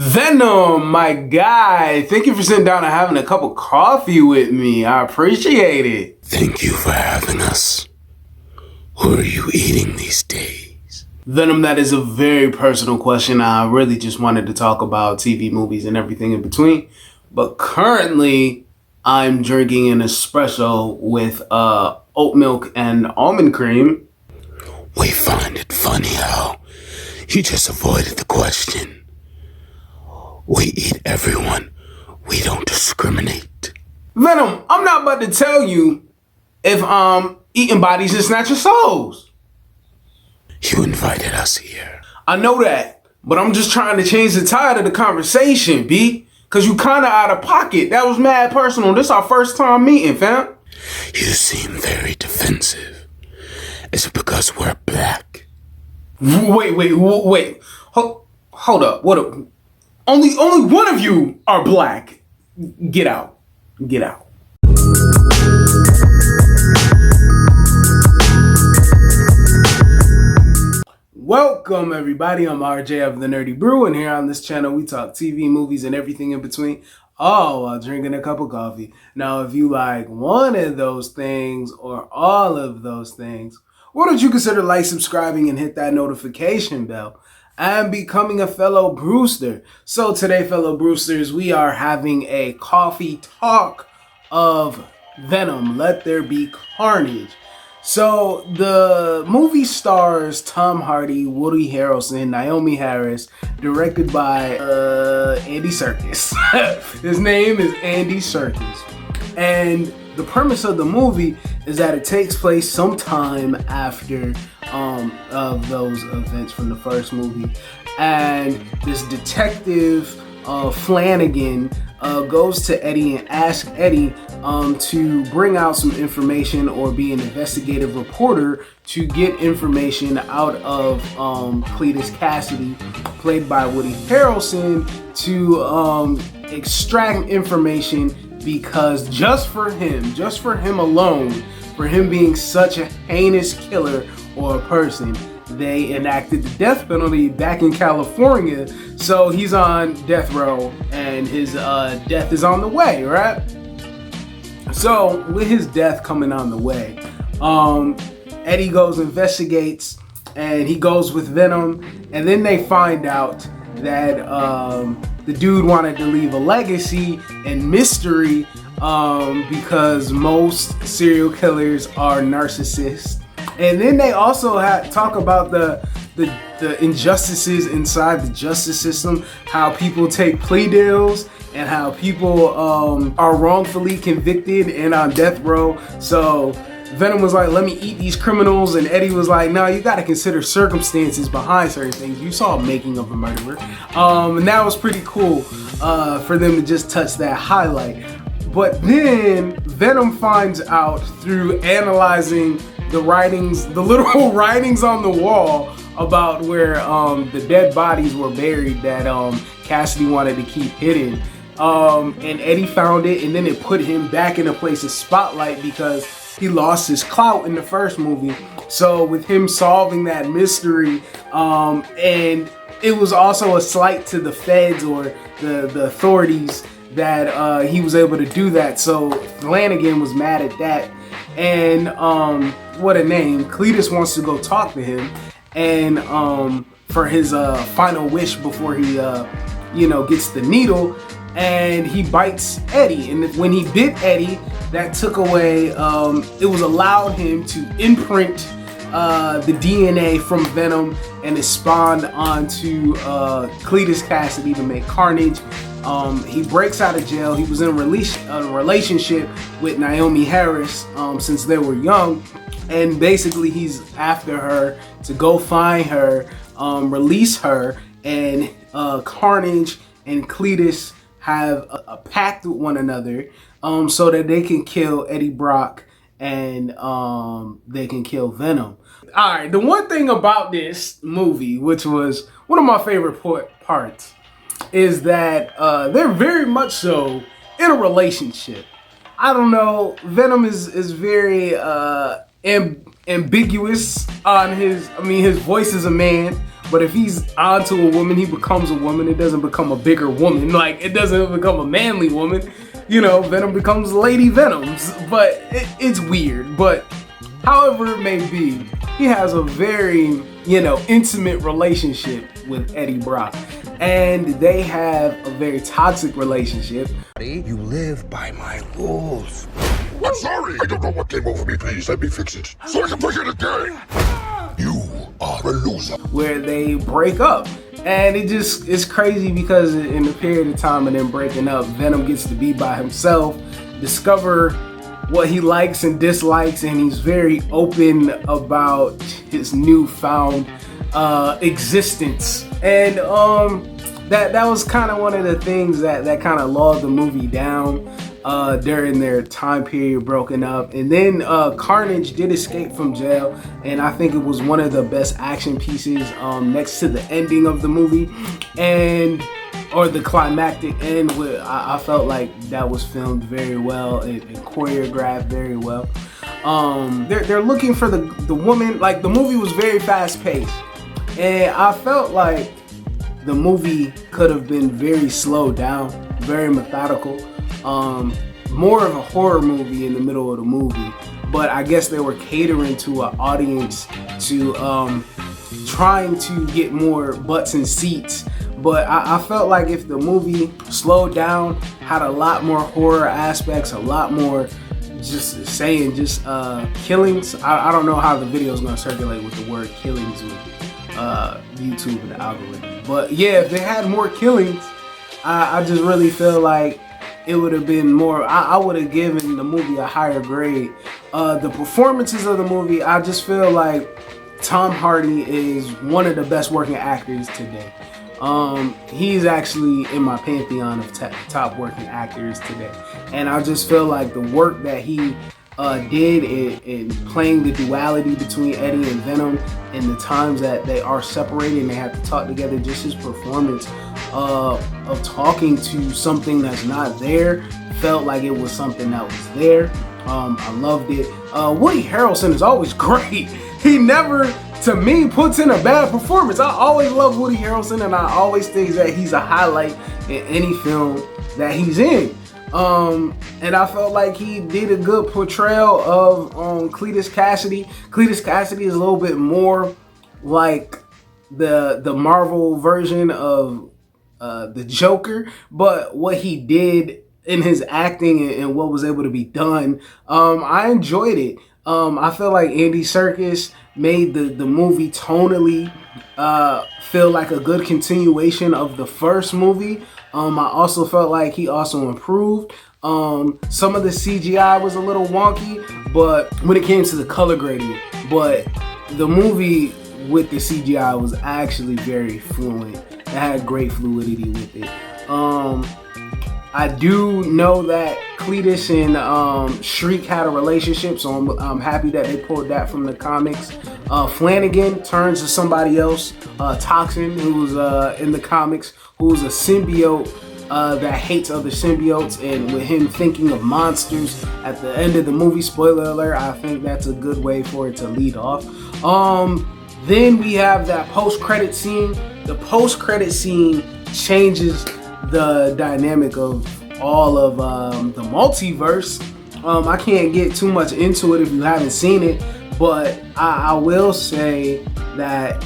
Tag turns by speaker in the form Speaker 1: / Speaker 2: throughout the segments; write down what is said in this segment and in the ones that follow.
Speaker 1: Venom, my guy, thank you for sitting down and having a cup of coffee with me. I appreciate it.
Speaker 2: Thank you for having us. What are you eating these days?
Speaker 1: Venom, that is a very personal question. I really just wanted to talk about TV, movies, and everything in between. But currently, I'm drinking an espresso with oat milk and almond cream.
Speaker 2: We find it funny how you just avoided the question. We eat everyone. We don't discriminate.
Speaker 1: Venom, I'm not about to tell you if eating bodies and snatching souls.
Speaker 2: You invited us here.
Speaker 1: I know that, but I'm just trying to change the tide of the conversation, B. Cause you kinda out of pocket. That was mad personal. This our first time meeting, fam.
Speaker 2: You seem very defensive. Is it because we're black?
Speaker 1: Wait. Hold up. What? Only one of you are black. Get out. Welcome everybody, I'm RJ of the Nerdy Brew, and here on this channel we talk TV, movies, and everything in between, all while drinking a cup of coffee. Now if you like one of those things or all of those things, why don't you consider like, subscribing, and hit that notification bell, and becoming a fellow Brewster. So today, fellow Brewsters, we are having a coffee talk of Venom, Let There Be Carnage. So the movie stars Tom Hardy, Woody Harrelson, Naomi Harris, directed by Andy Serkis. His name is Andy Serkis. And the premise of the movie is that it takes place sometime after of those events from the first movie. And this detective, Flanagan, goes to Eddie and asks Eddie to bring out some information or be an investigative reporter to get information out of Cletus Cassidy, played by Woody Harrelson, to extract information because just for him alone, for him being such a heinous killer or a person, they enacted the death penalty back in California. So he's on death row and his death is on the way, right? So with his death coming on the way, Eddie goes, investigates, and he goes with Venom, and then they find out that the dude wanted to leave a legacy and mystery because most serial killers are narcissists. And then they also talk about the injustices inside the justice system, how people take plea deals, and how people are wrongfully convicted and on death row. So Venom was like, let me eat these criminals, and Eddie was like, no, you gotta consider circumstances behind certain things. You saw Making of a Murderer. And that was pretty cool for them to just touch that highlight. But then Venom finds out through analyzing the writings, the literal writings on the wall about where the dead bodies were buried that Cassidy wanted to keep hidden. And Eddie found it, and then it put him back in a place of spotlight because he lost his clout in the first movie. So with him solving that mystery, and it was also a slight to the feds or the authorities that he was able to do that. So Flanagan was mad at that. And what a name. Cletus wants to go talk to him and for his final wish before he gets the needle, and he bites Eddie. And when he bit Eddie, that took away, it was allowed him to imprint the DNA from Venom, and it spawned onto Cletus Cassidy to make Carnage. He breaks out of jail. He was in a relationship with Naomi Harris since they were young, and basically he's after her to go find her, release her, and Carnage and Cletus have a pact with one another so that they can kill Eddie Brock and they can kill Venom. All right, the one thing about this movie, which was one of my favorite parts, is that they're very much so in a relationship. I don't know, Venom is very ambiguous on his voice is a man, But if he's onto a woman, he becomes a woman. It doesn't become a bigger woman. Like, it doesn't become a manly woman. You know, Venom becomes Lady Venoms. But it's weird. But however it may be, he has a very, intimate relationship with Eddie Brock. And they have a very toxic relationship.
Speaker 2: You live by my rules. I'm sorry. I don't know what came over me. Please let me fix it so I can push it again. You are a loser.
Speaker 1: Where they break up. And it's crazy because in the period of time of them breaking up, Venom gets to be by himself, discover what he likes and dislikes, and he's very open about his newfound existence. And that was kind of one of the things that kind of logged the movie down during their time period broken up. And then Carnage did escape from jail, and I think it was one of the best action pieces next to the ending of the movie or the climactic end. I felt like that was filmed very well and choreographed very well. They're looking for the woman. Like, the movie was very fast paced, and I felt like the movie could have been very slowed down, very methodical. More of a horror movie in the middle of the movie, but I guess they were catering to an audience to trying to get more butts and seats. But I felt like if the movie slowed down, had a lot more horror aspects, a lot more killings. I don't know how the video is going to circulate with the word killings with YouTube and the algorithm. But yeah, if they had more killings, I just really feel like it would have been more. I would have given the movie a higher grade. The performances of the movie, I just feel like Tom Hardy is one of the best working actors today. He's actually in my pantheon of top working actors today. And I just feel like the work that he did in playing the duality between Eddie and Venom and the times that they are separated and they have to talk together, just his performance of talking to something that's not there felt like it was something that was there. I loved it. Woody Harrelson is always great. He never, to me, puts in a bad performance. I always love Woody Harrelson, and I always think that he's a highlight in any film that he's in. And I felt like he did a good portrayal of Cletus Cassidy. Cletus Cassidy is a little bit more like the Marvel version of the Joker, but what he did in his acting and what was able to be done, I enjoyed it. I feel like Andy Serkis made the movie tonally feel like a good continuation of the first movie. I also felt like he also improved. Some of the CGI was a little wonky, but when it came to the color grading, but the movie with the CGI was actually very fluent. It had great fluidity with it. I do know that Cletus and Shriek had a relationship, so I'm happy that they pulled that from the comics. Flanagan turns to somebody else, Toxin, who was in the comics, who's a symbiote that hates other symbiotes, and with him thinking of monsters at the end of the movie, spoiler alert, I think that's a good way for it to lead off. Then we have that post-credit scene. The post-credit scene changes the dynamic of all of the multiverse. I can't get too much into it if you haven't seen it, but I will say that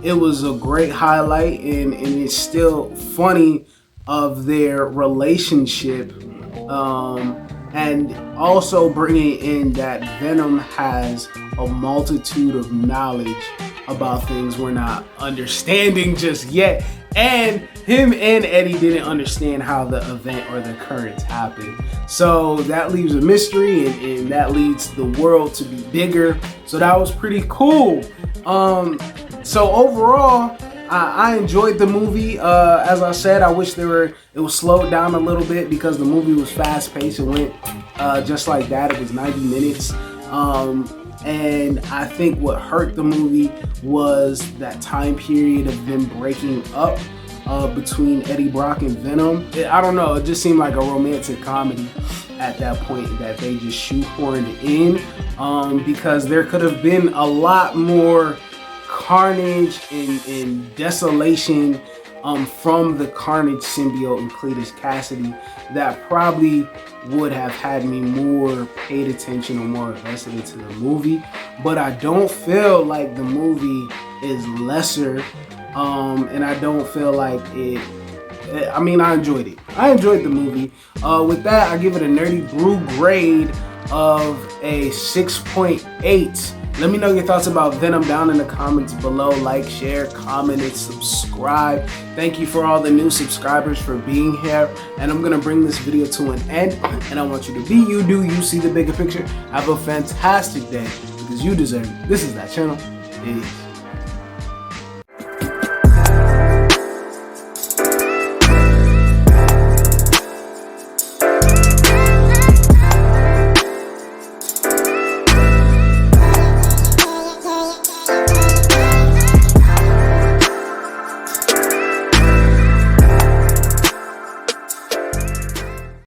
Speaker 1: it was a great highlight, and it's still funny of their relationship, and also bringing in that Venom has a multitude of knowledge about things we're not understanding just yet, and him and Eddie didn't understand how the event or the occurrence happened. So that leaves a mystery, and that leads the world to be bigger. So that was pretty cool. So overall, I enjoyed the movie. As I said, I wish it was slowed down a little bit because the movie was fast paced. It went just like that. It was 90 minutes. And I think what hurt the movie was that time period of them breaking up between Eddie Brock and Venom. I don't know, it just seemed like a romantic comedy at that point that they just shoehorned in, because there could have been a lot more carnage and desolation from the Carnage symbiote and Cletus Cassidy that probably would have had me more paid attention or more invested into the movie. But I don't feel like the movie is lesser, and I don't feel like it. I mean, I enjoyed it. I enjoyed the movie. With that, I give it a Nerdy Brew grade of a 6.8. Let me know your thoughts about Venom down in the comments below. Like, share, comment, and subscribe. Thank you for all the new subscribers for being here. And I'm gonna bring this video to an end. And I want you to be you, do you, see the bigger picture. Have a fantastic day because you deserve it. This is that channel. Peace.